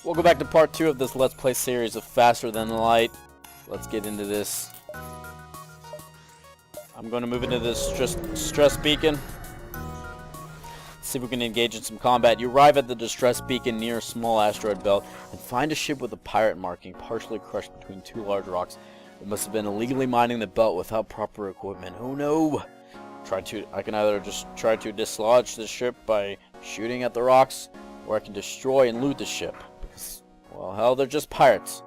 Welcome back to part 2 of this Let's Play series of Faster Than Light. Let's get into this. I'm going to move into this distress beacon. See if we can engage in some combat. You arrive at the distress beacon near a small asteroid belt and find a ship with a pirate marking partially crushed between two large rocks. It must have been illegally mining the belt without proper equipment. Oh no! I can either just try to dislodge the ship by shooting at the rocks, or I can destroy and loot the ship. Because, well, hell, they're just pirates.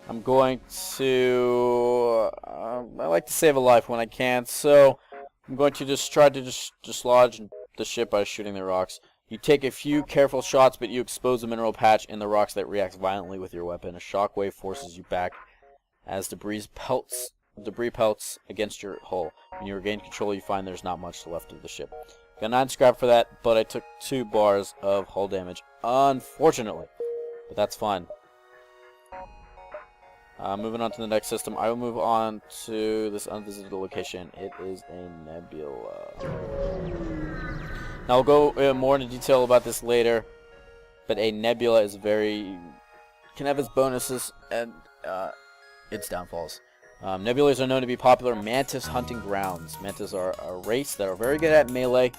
I'm going to... I like to save a life when I can, so I'm going to just try to dislodge the ship by shooting the rocks. You take a few careful shots, but you expose a mineral patch in the rocks that reacts violently with your weapon. A shockwave forces you back as debris pelts against your hull. When you regain control, you find there's not much left of the ship. Got 9 scrap for that, but I took 2 bars of hull damage, unfortunately. But that's fine. Moving on to the next system, I will move on to this unvisited location. It is a nebula. Now, I'll go more into detail about this later, but a nebula is can have its bonuses and its downfalls. Nebulas are known to be popular mantis hunting grounds. Mantis are a race that are very good at melee,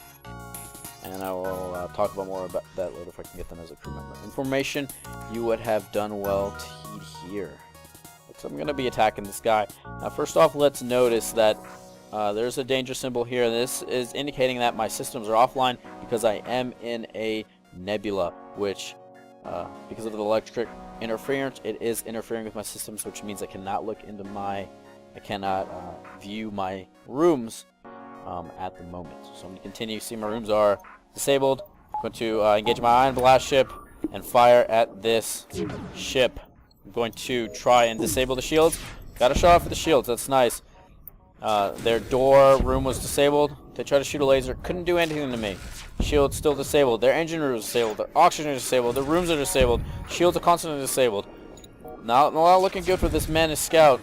and I will talk about more about that later if I can get them as a crew member. Information: you would have done well to heed here. So I'm going to be attacking this guy. Now, first off, let's notice that there's a danger symbol here. This is indicating that my systems are offline because I am in a nebula, which, because of the electric interference, it is interfering with my systems, which means I cannot view my rooms at the moment. So I'm going to continue. See, my rooms are disabled. I'm going to engage my ion blast ship and fire at this ship. I'm going to try and disable the shields. Got a shot off with the shields. That's nice. Their door room was disabled. They tried to shoot a laser. Couldn't do anything to me. Shields still disabled. Their engine room is disabled. Their oxygen is disabled. Their rooms are disabled. Shields are constantly disabled. Not looking good for this Mantis Scout.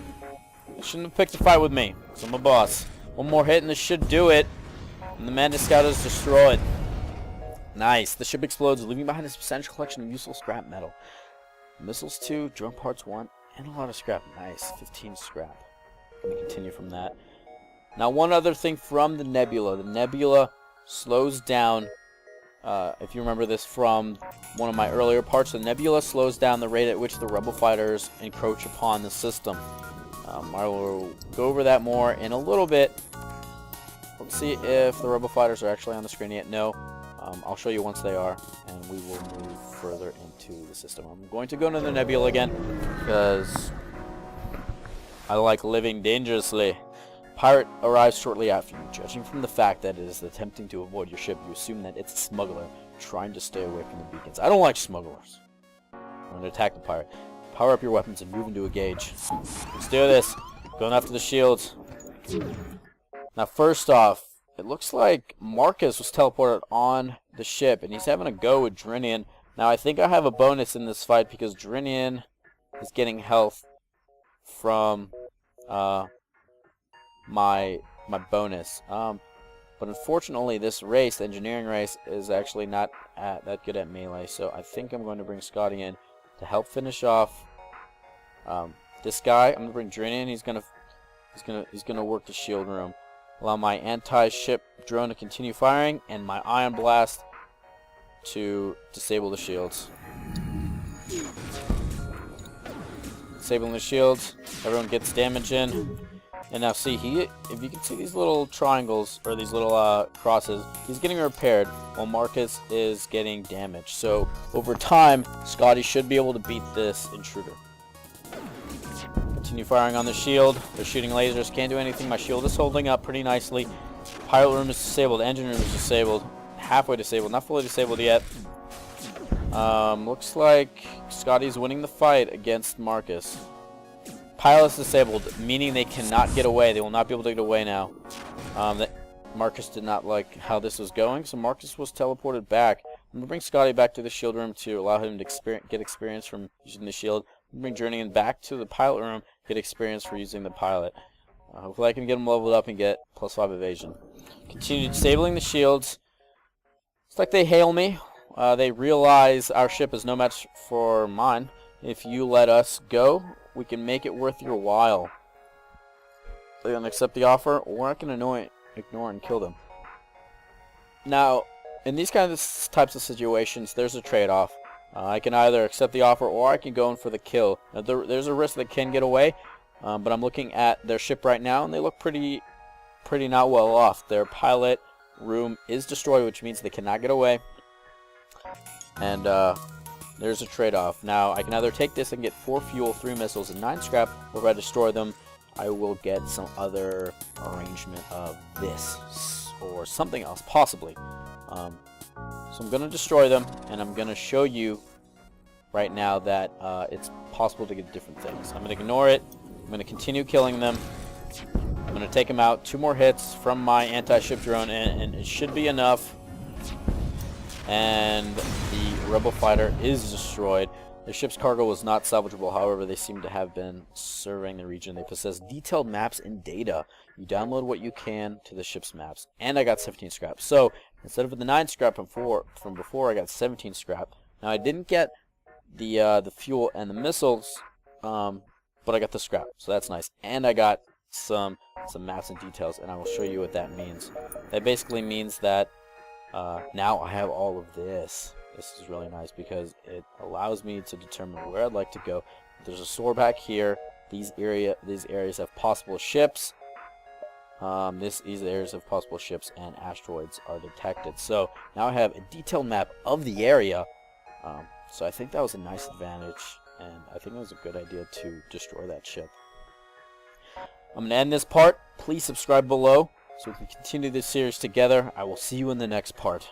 I shouldn't have picked a fight with me. So I'm a boss. One more hit and this should do it. And the Mantis Scout is destroyed. Nice. The ship explodes, leaving behind a substantial collection of useful scrap metal. Missiles 2, drone parts 1, and a lot of scrap. Nice. 15 scrap. I'm going to continue from that. Now, one other thing from the nebula. The nebula slows down, if you remember this from one of my earlier parts, the nebula slows down the rate at which the rebel fighters encroach upon the system. I will go over that more in a little bit. Let's see if the rebel fighters are actually on the screen yet. No. I'll show you once they are, and we will move further into the system. I'm going to go into the nebula again, because I like living dangerously. Pirate arrives shortly after you. Judging from the fact that it is attempting to avoid your ship, you assume that it's a smuggler trying to stay away from the beacons. I don't like smugglers. I'm going to attack the pirate. Power up your weapons and move into a gauge. Let's do this. Going after the shields. Now, first off, it looks like Marcus was teleported on the ship, and he's having a go with Drinian. Now, I think I have a bonus in this fight because Drinian is getting health from my bonus. But unfortunately, this race, the engineering race, is actually not that good at melee. So I think I'm going to bring Scotty in to help finish off this guy. I'm going to bring Drinian. He's gonna work the shield room. Allow my anti-ship drone to continue firing, and my ion blast to disable the shields. Disabling the shields, everyone gets damage in. And now see, if you can see these little triangles, or these little crosses, he's getting repaired, while Marcus is getting damaged. So, over time, Scotty should be able to beat this intruder. Continue firing on the shield. They're shooting lasers. Can't do anything. My shield is holding up pretty nicely. Pilot room is disabled. Engine room is disabled. Halfway disabled. Not fully disabled yet. Looks like Scotty's winning the fight against Marcus. Pilot's disabled, meaning they cannot get away. They will not be able to get away now. Marcus did not like how this was going, so Marcus was teleported back. I'm going to bring Scotty back to the shield room to allow him to get experience from using the shield. Bring Drinian back to the pilot room, get experience for using the pilot. Hopefully I can get him leveled up and get +5 evasion. Continue disabling the shields. It's like they hail me. they realize our ship is no match for mine. If you let us go, we can make it worth your while. They're going to accept the offer, or I can ignore and kill them. Now, in these types of situations, there's a trade-off. I can either accept the offer, or I can go in for the kill. Now, there's a risk they can get away, but I'm looking at their ship right now, and they look pretty not well off. Their pilot room is destroyed, which means they cannot get away. And there's a trade-off. Now, I can either take this and get 4 fuel, 3 missiles, and 9 scrap, or if I destroy them, I will get some other arrangement of this, or something else, possibly. So I'm going to destroy them, and I'm going to show you right now that it's possible to get different things. I'm going to ignore it. I'm going to continue killing them. I'm going to take them out. 2 more hits from my anti-ship drone, and it should be enough. And the rebel fighter is destroyed. The ship's cargo was not salvageable, however, they seem to have been surveying the region. They possess detailed maps and data. You download what you can to the ship's maps. And I got 17 scrap. So, instead of the 9 scrap from before, I got 17 scrap. Now, I didn't get the fuel and the missiles, but I got the scrap. So that's nice. And I got some maps and details, and I will show you what that means. That basically means that now I have all of this. This is really nice because it allows me to determine where I'd like to go. There's a store back here. These areas have possible ships. These areas of possible ships and asteroids are detected. So now I have a detailed map of the area. So I think that was a nice advantage, and I think it was a good idea to destroy that ship. I'm going to end this part. Please subscribe below so we can continue this series together. I will see you in the next part.